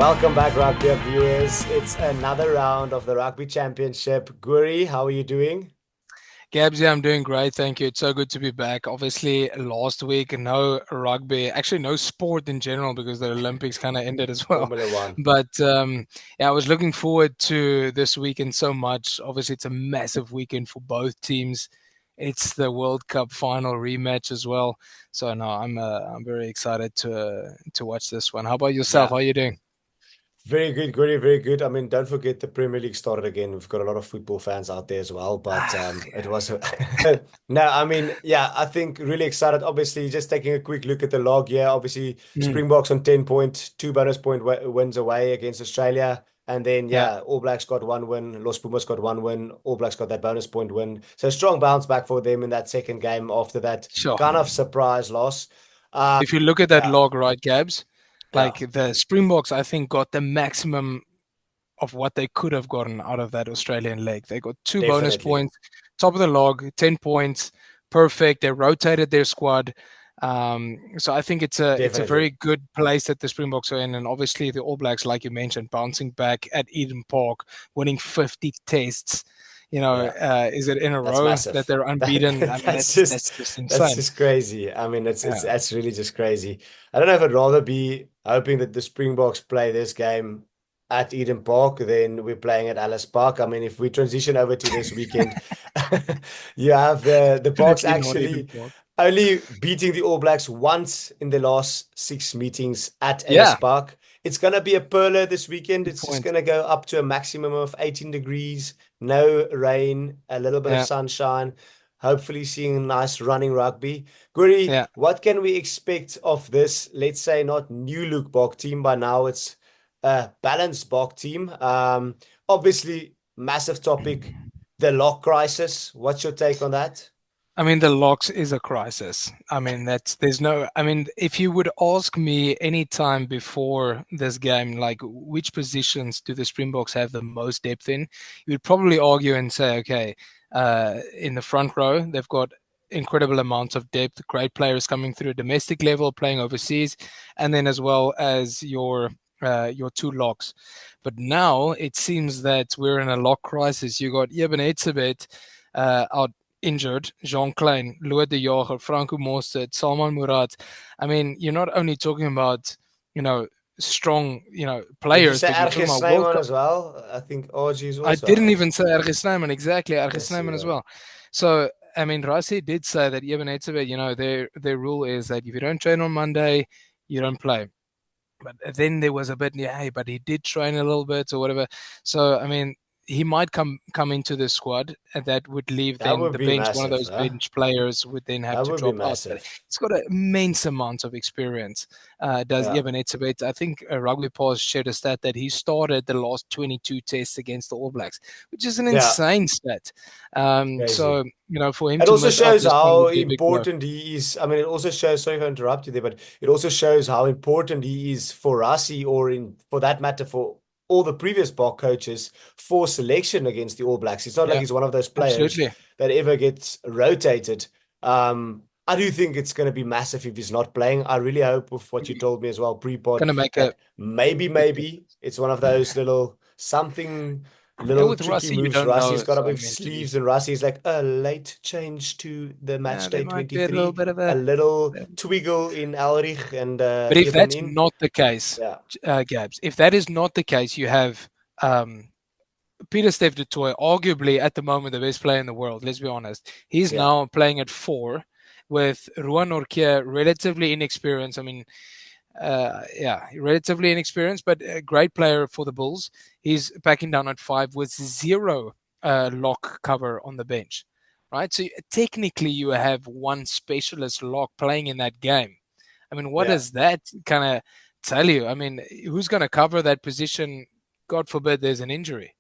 Welcome back, Rugbyhub viewers. It's another round of the Rugby Championship. Guri, how are you doing? Gabs, yeah, I'm doing great. Thank you. It's so good to be back. Obviously, last week, no rugby, actually, no sport in general because the Olympics kind of ended as well. Formula One. But yeah, I was looking forward to this weekend so much. Obviously, it's a massive weekend for both teams. It's the World Cup final rematch as well. So no, I'm very excited to watch this one. How about yourself? Yeah, How are you doing? very good, Guri, very good. I mean, don't forget the Premier League started again. We've got a lot of football fans out there as well, but Ah, it was no, I mean, yeah, I think really excited. Obviously, just taking a quick look at the log here. Obviously, mm, Springboks on 10 points, 2 bonus point wins away against Australia. And then, yeah, yeah, All Blacks got one win. Los Pumas got one win. All Blacks got that bonus point win. So strong bounce back for them in that second game after that sure. kind of surprise loss. Uh, If you look at that yeah, log, right, Gabs, yeah, like the Springboks, I think got the maximum of what they could have gotten out of that Australian leg. They got two bonus definitely. points, top of the log, 10 points, perfect. They rotated their squad. So I think it's a Definitely. very good place that the Springboks are in, and obviously the All Blacks, like you mentioned, bouncing back at Eden Park, winning 50 tests. Yeah. Is it in a That's row that massive. they're unbeaten? I mean, That's just that's just that's insane. just crazy. I mean, it's Yeah. that's really just crazy. I don't know if I'd rather be hoping that the Springboks play this game at Eden Park than we're playing at Alice Park. I mean, if we transition over to this weekend, you have the Parks Definitely not Eden actually Park. only beating the All Blacks once in the last six meetings at Ellis Yeah, Park. It's gonna be a perler this weekend. good It's just point. gonna go up to a maximum of 18 degrees. No rain, a little bit of Yeah, sunshine, hopefully seeing nice running rugby. Guri, yeah. what can we expect of this, let's say, not new look Bok team by now, it's a balanced Bok team. Obviously, massive topic, the lock crisis. What's your take on that? I mean, the locks is a crisis. I mean, there's no, I mean, if you would ask me any time before this game, like which positions do the Springboks have the most depth in, you would probably argue and say, okay, in the front row, they've got incredible amounts of depth, great players coming through domestic level, playing overseas, and then as well as your two locks. But now it seems that we're in a lock crisis. You got Eben Etzebeth out injured, Jean Klein, Louis de Jager, Franco Mostert, Salman Murat. I mean, you're not only talking about, you know, strong, Did you players, say but you're talking Ergis about World Snyman Cup. as well? I think RG is I also didn't out. even say Arge Snyman, exactly, Arge Let's see. Snyman as well. So, I mean, Rassi did say that Eben Etzebeth, their rule is that if you don't train on Monday, you don't play. But then there was a bit, yeah, hey, but he did train a little bit or whatever. So I mean, he might come into the squad, and that would leave That then would the be bench. One of massive, those huh? bench players would then have That to would be drop out. But massive. he's got an immense amount of experience. Does Yeah, Eben Etzebeth? I think Rugby Paws shared a stat that he started the last 22 tests against the All Blacks, which is an yeah, insane stat. crazy. So for him It to also miss out shows this one how would be a big blow. important he is. I mean, it also shows, sorry if I interrupt you there, but it also shows how important he is for us, or in for that matter, for all the previous Bok coaches for selection against the All Blacks. It's not like Yeah, he's one of those players absolutely. that ever gets rotated. I do think it's going to be massive if he's not playing. I really hope with what you told me as well, pre-pod, Going to make a that maybe, big maybe it's one of those little something yeah, little with tricky Rossi, you moves. don't Rusty's know. got So up I his mean, sleeves, and Rusty's like a late change to the match there day might be a little 23, bit of a a. little twiggle in Elrich and But if Eben that's in. not the case, Yeah, Gabs, if that is not the case, you have um, Peter Steph du Toit, arguably at the moment the best player in the world. Let's be honest. He's yeah, now playing at four with Ruan Norkia, relatively inexperienced. I mean, yeah, relatively inexperienced, but a great player for the Bulls. He's backing down at five with zero lock cover on the bench, right? So technically, you have one specialist lock playing in that game. I mean, what yeah. does that kind of tell you? I mean, who's going to cover that position? God forbid there's an injury.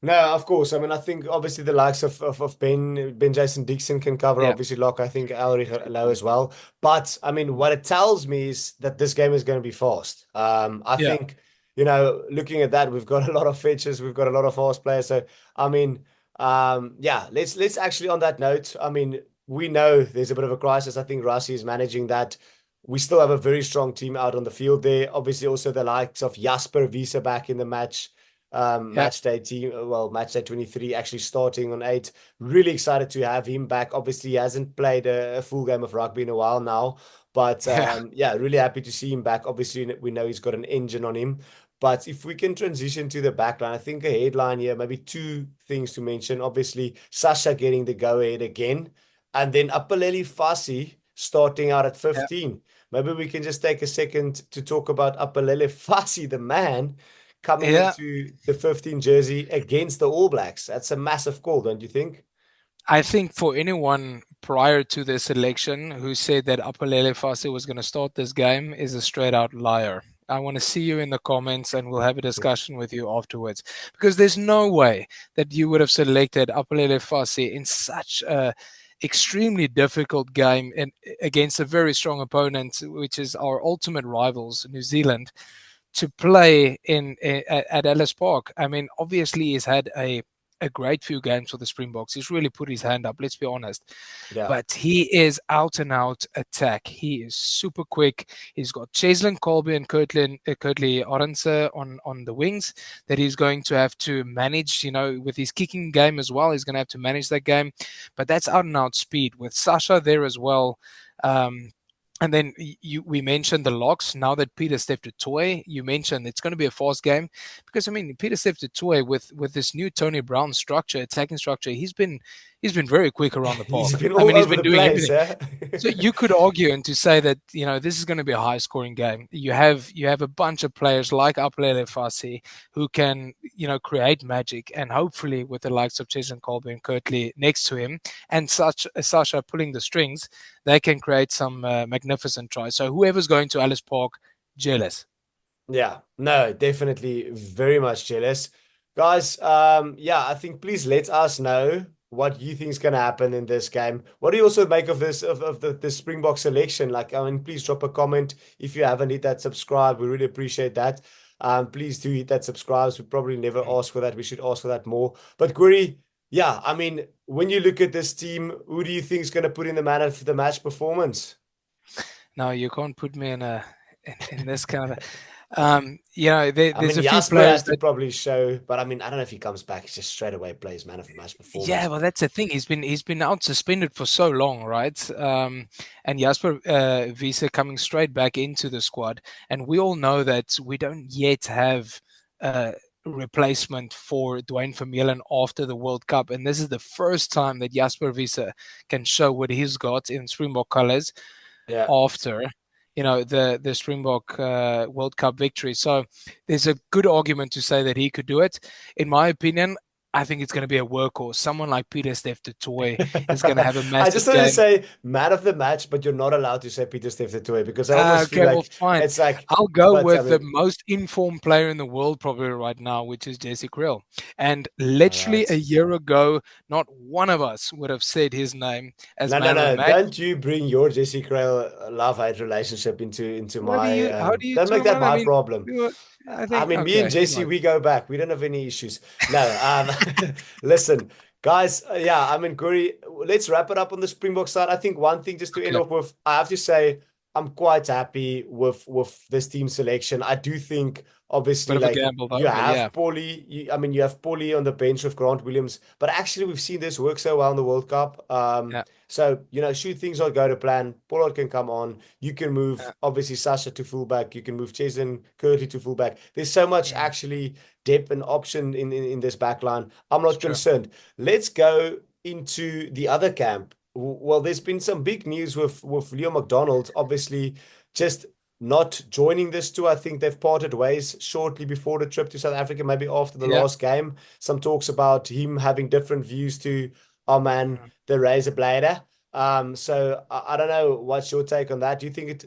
No, of course. I mean, I think obviously the likes of Ben Jason Dixon can cover Yeah, obviously lock. I think Elrich low as well. But I mean, what it tells me is that this game is going to be fast. I yeah. think, looking at that, we've got a lot of fetchers, we've got a lot of fast players. So I mean, yeah, let's actually on that note, I mean, we know there's a bit of a crisis. I think Rassi is managing that we still have a very strong team out on the field there. Obviously, also the likes of Jasper Wiese back in the match. Yeah, Match day team, well, match day 23 actually starting on 8. Really excited to have him back. Obviously, he hasn't played a full game of rugby in a while now, but yeah, yeah, really happy to see him back. Obviously, we know he's got an engine on him. But if we can transition to the back line, I think a headline here, maybe two things to mention. Obviously, Sasha getting the go ahead again, and then Apaleli Fasi starting out at yeah. 15. Maybe we can just take a second to talk about Apalele Fasi, the man coming Yeah, into the 15 jersey against the All Blacks. That's a massive call, don't you think? I think for anyone prior to this election who said that Apalele Fase was going to start this game is a straight out liar. I want to see you in the comments and we'll have a discussion with you afterwards. Because there's no way that you would have selected Apalele Fase in such a extremely difficult game against a very strong opponent, which is our ultimate rivals, New Zealand, to play at Ellis Park. I mean, obviously he's had a great few games for the Springboks. He's really put his hand up, let's be honest. Yeah. But he is out and out attack. He is super quick. He's got Cheslin Colby and Kurtley Orense on the wings that he's going to have to manage, with his kicking game as well. He's going to have to manage that game. But that's out and out speed with Sasha there as well. And then we mentioned the locks. Now that Peter stepped to toy, you mentioned it's going to be a fast game because I mean Peter stepped to toy with this new Tony Brown structure, attacking structure. He's been very quick around the He's park. been I all mean, he's over been the doing place, everything. eh? So you could argue and to say that this is going to be a high scoring game. You have a bunch of players like Apelele Fasi who can create magic, and hopefully with the likes of Cheslin Colby and Kurtley next to him and such Sasha pulling the strings, they can create some magnificent tries. So whoever's going to Ellis Park, jealous. Yeah, no, definitely very much jealous. Guys, yeah, I think please let us know what you think is going to happen in this game. What do you also make of this, of the Springbok selection? Like, I mean, please drop a comment if you haven't hit that subscribe. We really appreciate that. Please do hit that subscribe. We probably never ask for that. We should ask for that more. But Guri, yeah, I mean, when you look at this team, who do you think is going to put in the man of the match performance? Now you can't put me in this kind of I there's mean, a few Jasper players has to that. probably show, but I mean, I don't know if he comes back. He just straight away plays man of the match Yeah, performance. well, that's the thing. He's been out suspended for so long, right? And Jasper Wiese coming straight back into the squad, and we all know that we don't yet have a replacement for Dwayne Vermeulen after the World Cup, and this is the first time that Jasper Wiese can show what he's got in Springbok colours Yeah. after the Springbok World Cup victory. So there's a good argument to say that he could do it. In my opinion, I think it's going to be a workhorse. Someone like Peter Steph Toy is going to have a I just massive wanted to game. say man of the match, but you're not allowed to say Peter Steph Toy because I almost feel Okay, well, like fine. it's like, I'll go but I with the mean, most informed player in the world probably right now, which is Jesse Krill. And all literally a right. year ago, not one of us would have said his name as No, no, man of the no. match. Don't you bring your Jesse Crale love-hate relationship into What do my you? How do you don't make talk that about? I my mean, problem. I I think mean, me and okay, Jesse, right. we go back. We don't have any issues. No, listen, guys. Yeah, I mean, Guri, let's wrap it up on the Springbok side. I think one thing just to end Okay, off with, I have to say, I'm quite happy with this team selection. I do think, bit obviously, of a like gamble you though, but yeah, have Paulie. I mean, you have Paulie on the bench with Grant Williams, but actually, we've seen this work so well in the World Cup. yeah, So, should things not go to plan, Pollard can come on. You can yeah. move, obviously, Sasha to fullback. You can move Cheslin Curly to fullback. There's so much Mm, actually depth and option in this back line. I'm it's not true. concerned. Let's go into the other camp. Well, there's been some big news with Leo McDonald, obviously, just not joining this tour. I think they've parted ways shortly before the trip to South Africa, maybe after the Yeah. last game. Some talks about him having different views to our man, Mm. the Razor Blader. So I don't know what's your take on that. Do you think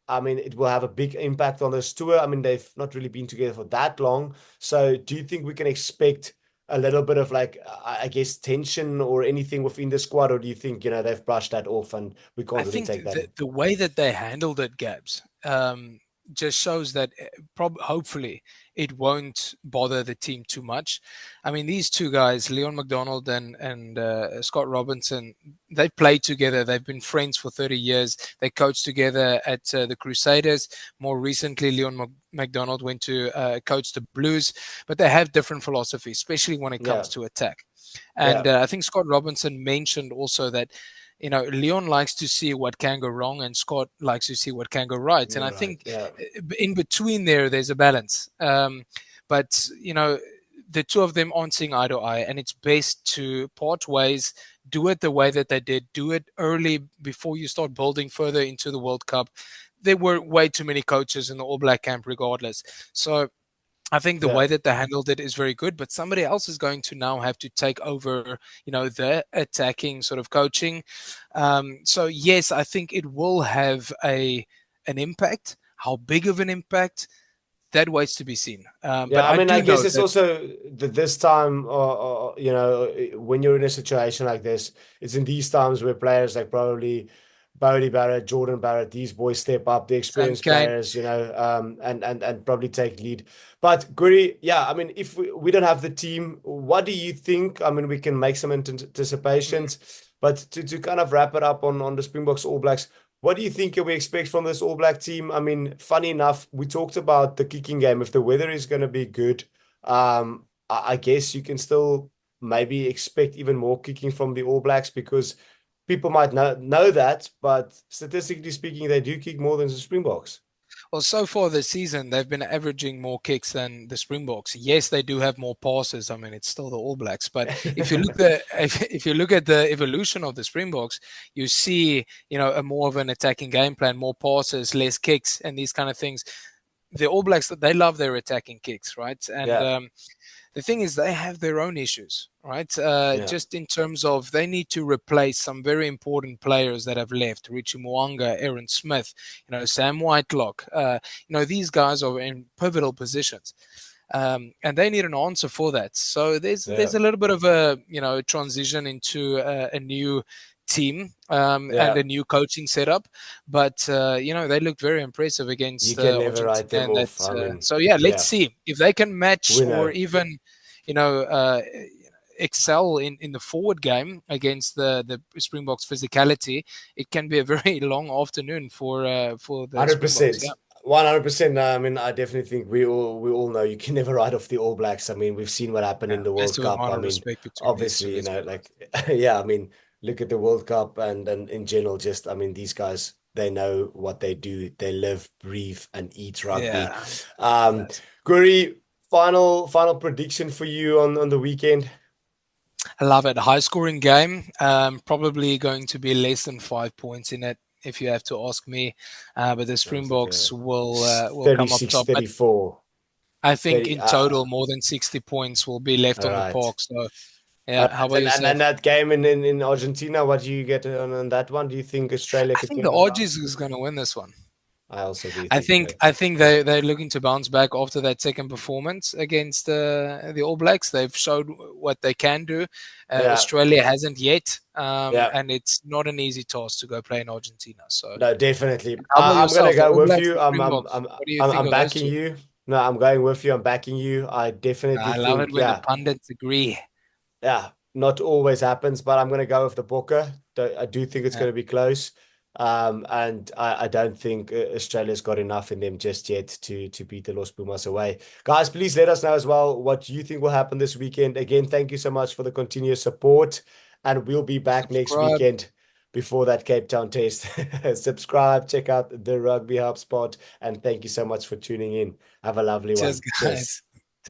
I mean, it will have a big impact on this tour? I mean, they've not really been together for that long. So do you think we can expect a little bit of like, I guess, tension or anything within the squad, or do you think, they've brushed that off and we I can't really think take that? the way that they handled it, Gabs. just shows that hopefully it won't bother the team too much. I mean, these two guys, Leon McDonald and Scott Robinson, they played together. They've been friends for 30 years. They coached together at the Crusaders. More recently, Leon McDonald went to coach the Blues, but they have different philosophies, especially when it Yeah, comes to attack. yeah, And I think Scott Robinson mentioned also that Leon likes to see what can go wrong, and Scott likes to see what can go right. And you're I right. think Yeah, in between there's a balance. But the two of them aren't seeing eye to eye, and it's best to part ways. Do it the way that they did. Do it early before you start building further into the World Cup. There were way too many coaches in the All Black camp, regardless. So I think the yeah. way that they handled it is very good, but somebody else is going to now have to take over, the attacking sort of coaching. So yes, I think it will have an impact. How big of an impact? That waits to be seen. But Yeah, I I mean, I do guess know it's that also this time, when you're in a situation like this, it's in these times where players like probably Bodie Barrett, Jordan Barrett, these boys step up, the Sam experienced Kane. players, and probably take lead. But Guri, yeah, I mean, if we don't have the team, what do you think? I mean, we can make some anticipations, but to kind of wrap it up on the Springboks All Blacks. What do you think we expect from this All Black team? I mean, funny enough, we talked about the kicking game. If the weather is going to be good, I guess you can still maybe expect even more kicking from the All Blacks because people might know that, but statistically speaking, they do kick more than the Springboks. Well, so far this season, they've been averaging more kicks than the Springboks. Yes, they do have more passes. I mean, it's still the All Blacks, but if you look the if you look at the evolution of the Springboks, you see, a more of an attacking game plan, more passes, less kicks, and these kind of things. The All Blacks, they love their attacking kicks, right? And Yeah, the thing is, they have their own issues, right? yeah, Just in terms of they need to replace some very important players that have left: Richie Mwanga, Aaron Smith, Sam Whitelock. These guys are in pivotal positions. And they need an answer for that. So yeah, there's a little bit of a transition into a new team and yeah. a new coaching setup, but they looked very impressive You against can never write Argentina. them And that off. I mean, so yeah, let's yeah, see if they can match we or know. even you know uh, excel in the forward game against the Springboks physicality. It can be a very long afternoon for the Springboks. 100%. Yeah, 100%. I mean, I definitely think we all know you can never write off the All Blacks. I mean, we've seen what happened yeah. in the Has World to have Cup. I honor mean, respect between these two. obviously, Let's be like, honest. yeah, I mean, look at the World Cup and in general, just, I mean, these guys, they know what they do. They live, breathe, and eat rugby. Yeah, Um, that's Guri, final prediction for you on the weekend. I love it. High scoring game. Probably going to be less than 5 points in it, if you have to ask me. But the Sounds like Springboks a will come up 36, top. But 34, I think 30. in total, more than 60 points will be left All on the right. park. So, All yeah. How right. about And yourself? that game in Argentina, what do you get on that one? Do you think Australia I could think turn the it around? Aussies is going to win this one. I also do I think think so. I think they're looking to bounce back after that second performance against the All Blacks. They've showed what they can do. Yeah, Australia hasn't yet, yeah. and it's not an easy task to go play in Argentina. So, No, definitely. how about I'm gonna yourself? The go All with Blacks you. and Springboks. What do you think I'm of those backing two? you. No, I'm going with you. I'm backing you. I definitely I love it think, when the yeah. pundits agree. Yeah, not always happens, but I'm going to go with the Booker. I do think it's Yeah, going to be close. And I don't think Australia's got enough in them just yet to beat the Los Pumas away. Guys, please let us know as well what you think will happen this weekend. Again, thank you so much for the continuous support. And we'll be back next subscribe. weekend before that Cape Town test. Subscribe, check out the Rugby Hub spot, and thank you so much for tuning in. Have a lovely Cheers, one. Cheers. guys.